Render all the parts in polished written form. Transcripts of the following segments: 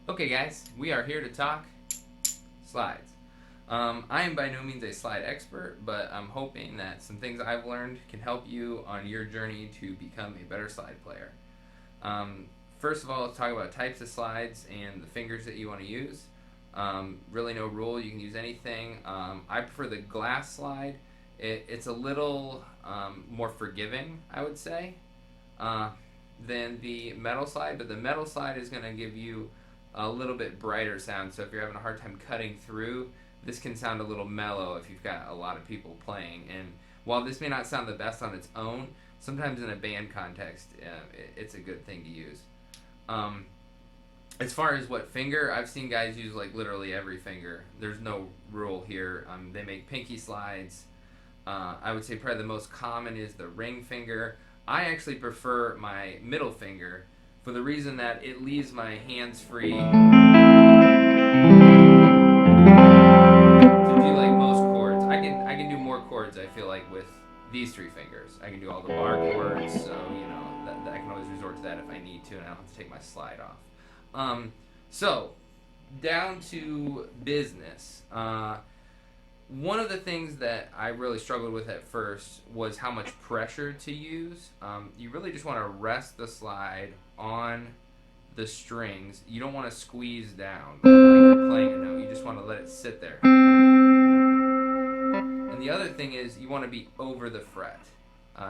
Okay, guys, we are here to talk slides. I am by no means a slide expert, but I'm hoping that some things I've learned can help you on your journey to become a better slide player. Um, First of all, let's talk about types of slides and the fingers that you want to use. Really, no rule, you can use anything. I prefer the glass slide. It's a little more forgiving, I would say, uh, than the metal slide, but the metal slide is going to give you a little bit brighter sound. So if you're having a hard time cutting through, this can sound a little mellow if you've got a lot of people playing. And while this may not sound the best on its own, sometimes in a band context, it's a good thing to use. Um, as far as what finger, I've seen guys use like literally every finger. There's no rule here. They make pinky slides. I would say probably the most common is the ring finger. I actually prefer my middle finger for the reason that it leaves my hands free to do like most chords. I can do more chords. I feel like with these three fingers, I can do all the bar chords. So that I can always resort to that if I need to, and I don't have to take my slide off. So down to business. One of the things that I really struggled with at first was how much pressure to use. You really just want to rest the slide on the strings. You don't want to squeeze down like you're playing a note. You just want to let it sit there. And the other thing is you want to be over the fret,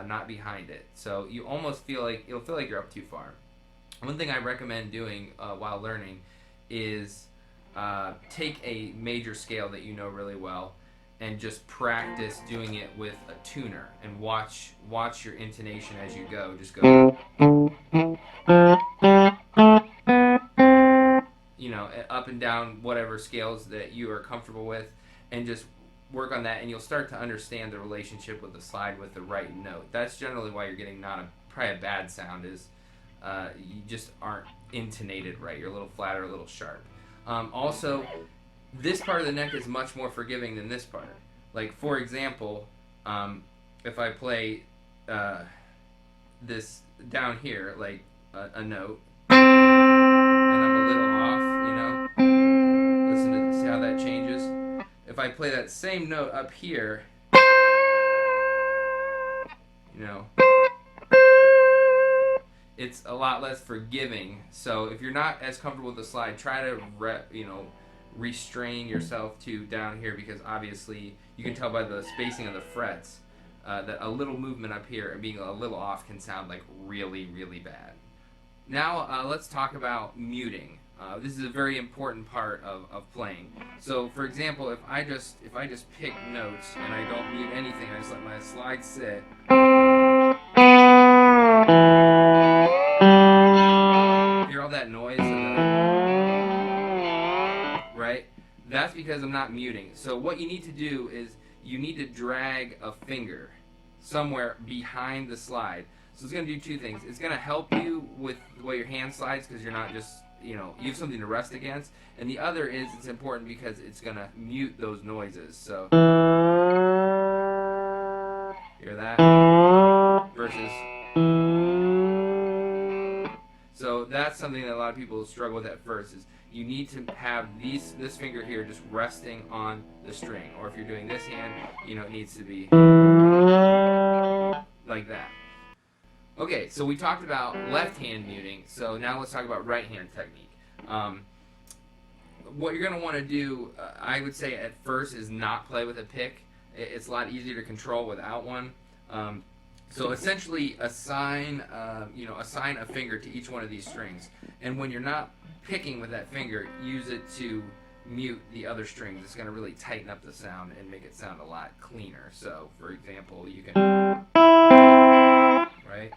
not behind it. So you almost feel like you'll feel like you're up too far. One thing I recommend doing while learning is take a major scale that you know really well and just practice doing it with a tuner and watch your intonation as you go. Just go, up and down whatever scales that you are comfortable with, and just work on that, and you'll start to understand the relationship with the slide with the right note. That's generally why you're getting not probably a bad sound is you just aren't intonated right. You're a little flatter, a little sharp. Also, this part of the neck is much more forgiving than this part. Like, for example, if I play this down here, like a note, and I'm a little off, listen to see how that changes. If I play that same note up here, you know, it's a lot less forgiving. So if you're not as comfortable with the slide, try to restrain yourself to down here, because obviously you can tell by the spacing of the frets that a little movement up here and being a little off can sound like really, really bad. Now let's talk about muting. This is a very important part of playing. So for example, if I just pick notes and I don't mute anything, I just let my slide sit. Hear all that noise right? That's because I'm not muting. So what you need to do is you need to drag a finger somewhere behind the slide. So it's going to do two things. It's going to help you with the way your hand slides, because you're not just, you have something to rest against. And the other is it's important because it's going to mute those noises. So hear that? Versus. So that's something that a lot of people struggle with at first, is you need to have this finger here just resting on the string. Or if you're doing this hand, it needs to be like that. Okay, so we talked about left hand muting, so now let's talk about right hand technique. What you're going to want to do, I would say at first, is not play with a pick. It's a lot easier to control without one. So essentially assign a finger to each one of these strings. And when you're not picking with that finger, use it to mute the other strings. It's going to really tighten up the sound and make it sound a lot cleaner. So, for example, you can, right?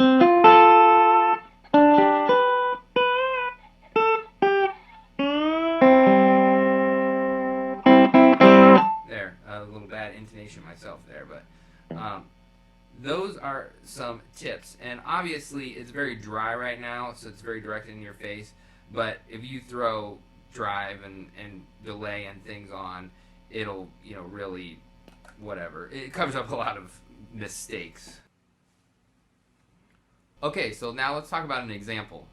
There, a little bad intonation myself there, but those are some tips. And obviously it's very dry right now, so it's very directed in your face. But if you throw drive and delay and things on, it'll really whatever. It covers up a lot of mistakes. Okay, so now let's talk about an example.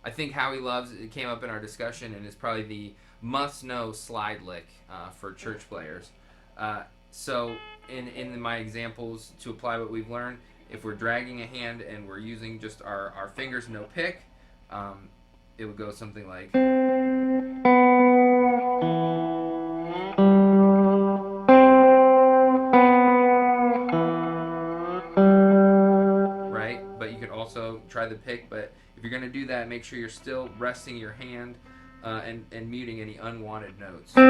I think Howie loves it came up in our discussion and is probably the must-know slide lick for church players. So in my examples, to apply what we've learned, if we're dragging a hand and we're using just our fingers, no pick, it would go something like, right? But you could also try the pick, but if you're going to do that, make sure you're still resting your hand and muting any unwanted notes. And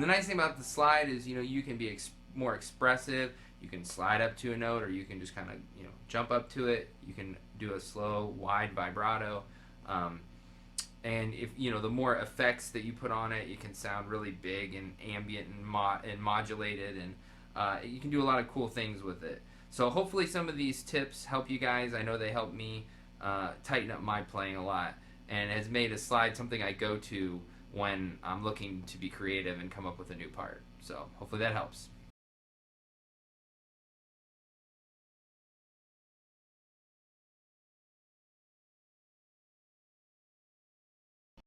the nice thing about the slide is, you can be more expressive. You can slide up to a note, or you can just kind of, jump up to it. You can do a slow, wide vibrato. And if, the more effects that you put on it, you can sound really big and ambient and modulated, and you can do a lot of cool things with it. So hopefully some of these tips help you guys. I know they help me tighten up my playing a lot, and has made a slide something I go to when I'm looking to be creative and come up with a new part. So hopefully that helps.